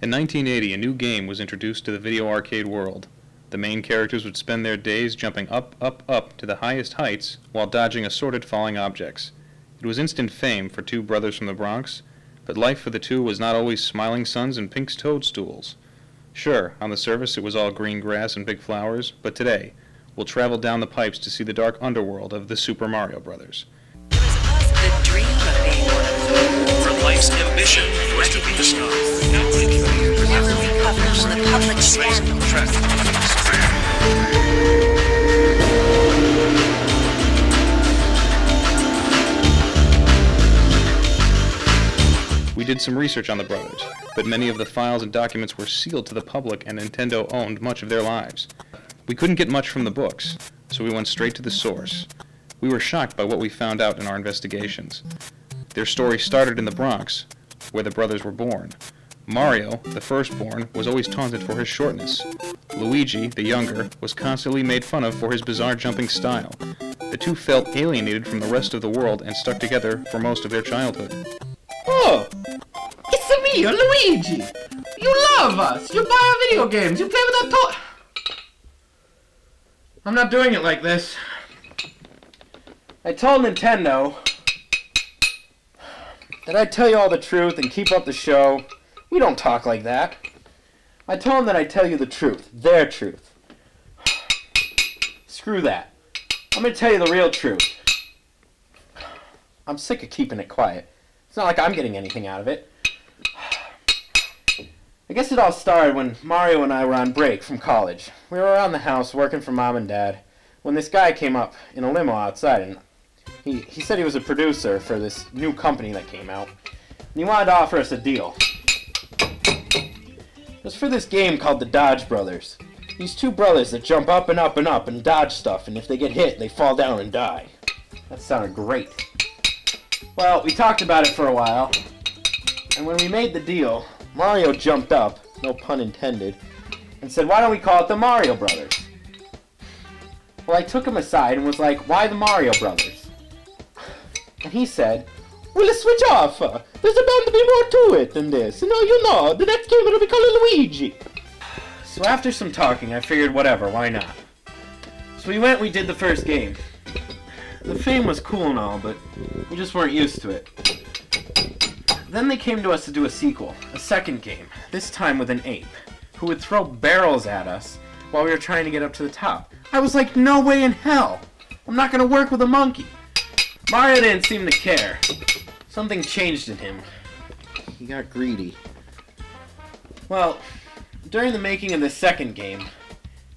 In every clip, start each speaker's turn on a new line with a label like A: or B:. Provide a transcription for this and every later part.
A: In 1980, a new game was introduced to the video arcade world. The main characters would spend their days jumping up, up, up to the highest heights while dodging assorted falling objects. It was instant fame for two brothers from the Bronx, but life for the two was not always smiling suns and pink toadstools. Sure, on the surface it was all green grass and big flowers, but today, we'll travel down the pipes to see the dark underworld of the Super Mario Brothers.
B: The dream of being one of those.
C: For life's ambition was to be the star.
B: Never recover from the public scandal.
A: We did some research on the brothers, but many of the files and documents were sealed to the public and Nintendo owned much of their lives. We couldn't get much from the books, so we went straight to the source. We were shocked by what we found out in our investigations. Their story started in the Bronx, where the brothers were born. Mario, the firstborn, was always taunted for his shortness. Luigi, the younger, was constantly made fun of for his bizarre jumping style. The two felt alienated from the rest of the world and stuck together for most of their childhood.
D: Oh, it's me, Luigi. You love us. You buy our video games. You play with our toy. I'm not doing it like this. I told Nintendo that I'd tell you all the truth and keep up the show. We don't talk like that. I told them that I'd tell you the truth. Their truth. Screw that. I'm going to tell you the real truth. I'm sick of keeping it quiet. It's not like I'm getting anything out of it. I guess it all started when Mario and I were on break from college. We were around the house working for Mom and Dad when this guy came up in a limo outside, and he said he was a producer for this new company that came out, and he wanted to offer us a deal. It was for this game called the Dodge Brothers. These two brothers that jump up and up and up and dodge stuff, and if they get hit, they fall down and die. That sounded great. Well, we talked about it for a while, and when we made the deal, Mario jumped up, no pun intended, and said, "Why don't we call it the Mario Brothers?" Well, I took him aside and was like, "Why the Mario Brothers?" And he said, "Well, let's switch off. There's bound to be more to it than this. You know, the next game will be called Luigi." So after some talking, I figured, whatever, why not? So we did the first game. The fame was cool and all, but we just weren't used to it. Then they came to us to do a sequel, a second game, this time with an ape, who would throw barrels at us while we were trying to get up to the top. I was like, no way in hell! I'm not gonna work with a monkey! Mario didn't seem to care. Something changed in him. He got greedy. Well, during the making of the second game,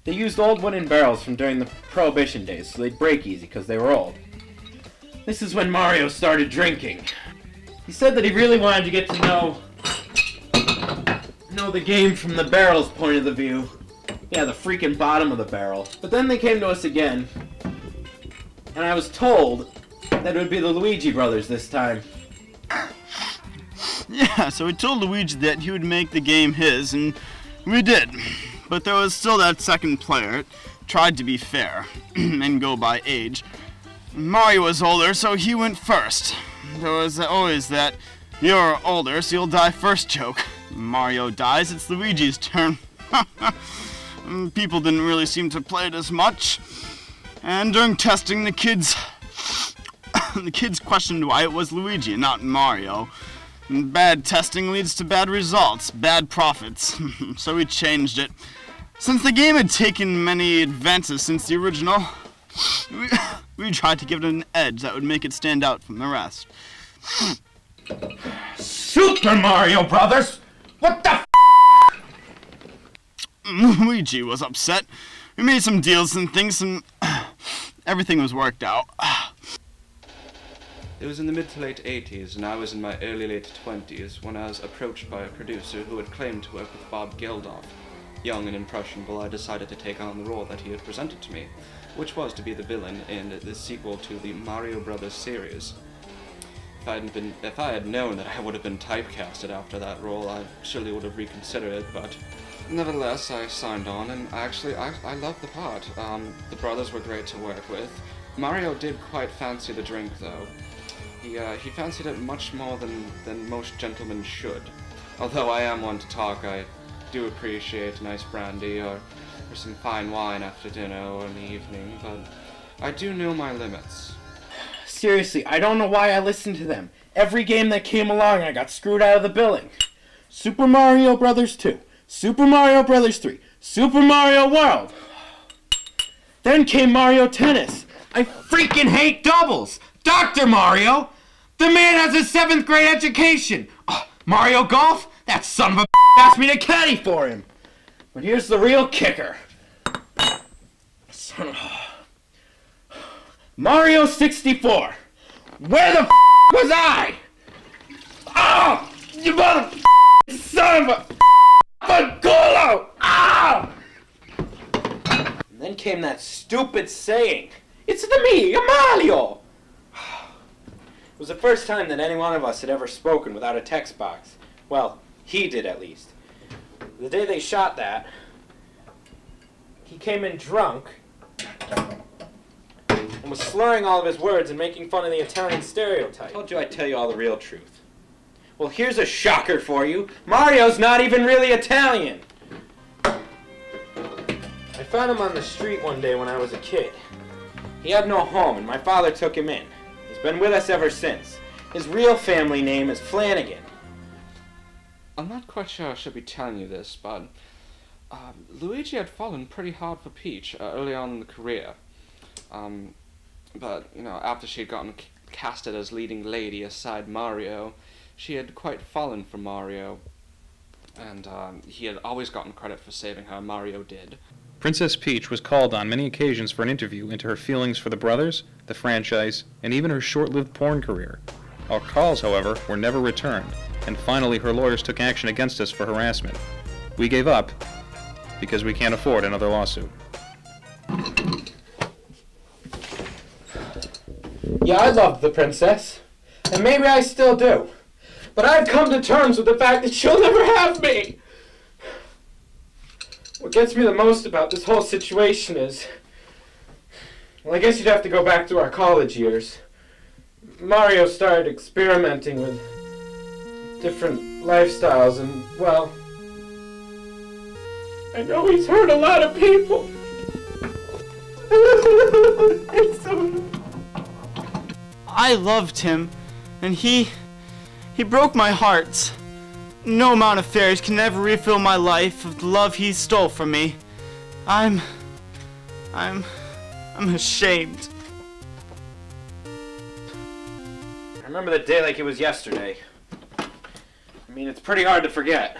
D: they used old wooden barrels from during the Prohibition days, so they'd break easy because they were old. This is when Mario started drinking. He said that he really wanted to get to know the game from the barrel's point of the view. Yeah, the freaking bottom of the barrel. But then they came to us again, and I was told that it would be the Luigi Brothers this time.
E: Yeah, so we told Luigi that he would make the game his, and we did. But there was still that second player. It tried to be fair and go by age. Mario was older, so he went first. There was always that "you're older, so you'll die first" joke. Mario dies, it's Luigi's turn. People didn't really seem to play it as much. And during testing, the kids questioned why it was Luigi and not Mario. And bad testing leads to bad results, bad profits. So we changed it. Since the game had taken many advances since the original, we tried to give it an edge that would make it stand out from the rest.
D: Super Mario Brothers? What the f***?
E: Luigi was upset. We made some deals and things, and everything was worked out.
F: It was in the mid to late 80s, and I was in my early late 20s when I was approached by a producer who had claimed to work with Bob Geldof. Young and impressionable, I decided to take on the role that he had presented to me, which was to be the villain in the sequel to the Mario Brothers series. If I had known that I would have been typecasted after that role, I surely would have reconsidered it, but nevertheless, I signed on, and actually, I loved the part. The brothers were great to work with. Mario did quite fancy the drink, though. He fancied it much more than most gentlemen should. Although I am one to talk, I do appreciate a nice brandy or some fine wine after dinner or in the evening, but I do know my limits.
D: Seriously, I don't know why I listened to them. Every game that came along, I got screwed out of the billing. Super Mario Brothers 2, Super Mario Brothers 3, Super Mario World. Then came Mario Tennis. I freaking hate doubles. Dr. Mario, the man has a 7th grade education. Mario Golf, that son of a asked me to caddy for him. But here's the real kicker. Mario 64. Where the was I? Oh, you mother son of a Golo! Ah! And then came that stupid saying. It's the me, Mario! It was the first time that any one of us had ever spoken without a text box. Well, he did at least. The day they shot that, he came in drunk and was slurring all of his words and making fun of the Italian stereotype. I told you I'd tell you all the real truth. Well, here's a shocker for you. Mario's not even really Italian. I found him on the street one day when I was a kid. He had no home, and my father took him in. He's been with us ever since. His real family name is Flanagan.
F: I'm not quite sure I should be telling you this, but Luigi had fallen pretty hard for Peach early on in the career. But, you know, after she'd gotten casted as leading lady aside Mario, she had quite fallen for Mario. And he had always gotten credit for saving her, Mario did.
A: Princess Peach was called on many occasions for an interview into her feelings for the brothers, the franchise, and even her short-lived porn career. Our calls, however, were never returned, and finally her lawyers took action against us for harassment. We gave up because we can't afford another lawsuit.
D: Yeah, I loved the princess, and maybe I still do. But I've come to terms with the fact that she'll never have me. What gets me the most about this whole situation is, well, I guess you'd have to go back to our college years. Mario started experimenting with different lifestyles, and, well, I know he's hurt a lot of people.
E: I loved him, and he broke my heart. No amount of fairies can ever refill my life of the love he stole from me. I'm ashamed.
D: I remember the day like it was yesterday. I mean, it's pretty hard to forget.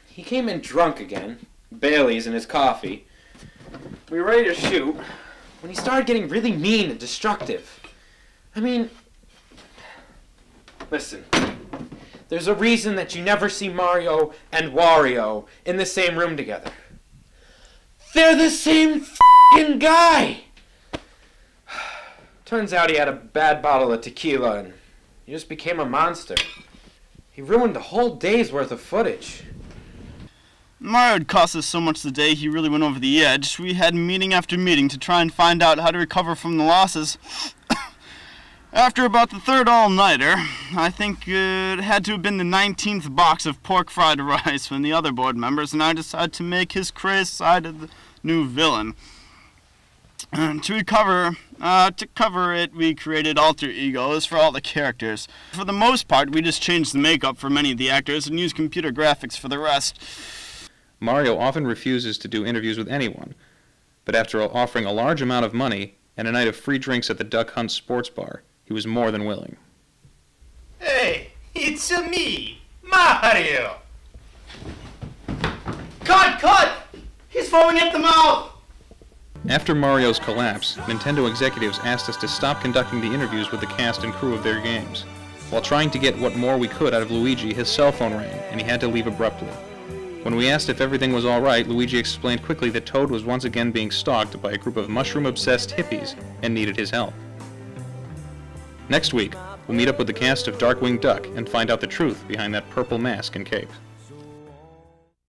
D: He came in drunk again, Bailey's in his coffee. We were ready to shoot when he started getting really mean and destructive. I mean, listen, there's a reason that you never see Mario and Wario in the same room together. They're the same f***ing guy! Turns out he had a bad bottle of tequila and he just became a monster. He ruined the whole day's worth of footage.
E: Mario had cost us so much the day he really went over the edge. We had meeting after meeting to try and find out how to recover from the losses. After about the third all-nighter, I think it had to have been the 19th box of pork fried rice when the other board members and I decided to make his crazed side of the new villain. To cover it, we created alter egos for all the characters. For the most part, we just changed the makeup for many of the actors and used computer graphics for the rest.
A: Mario often refuses to do interviews with anyone, but after offering a large amount of money and a night of free drinks at the Duck Hunt Sports Bar, he was more than willing.
G: Hey, it's me, Mario! Cut! He's foaming at the mouth!
A: After Mario's collapse, Nintendo executives asked us to stop conducting the interviews with the cast and crew of their games. While trying to get what more we could out of Luigi, his cell phone rang, and he had to leave abruptly. When we asked if everything was all right, Luigi explained quickly that Toad was once again being stalked by a group of mushroom-obsessed hippies and needed his help. Next week, we'll meet up with the cast of Darkwing Duck and find out the truth behind that purple mask and cape.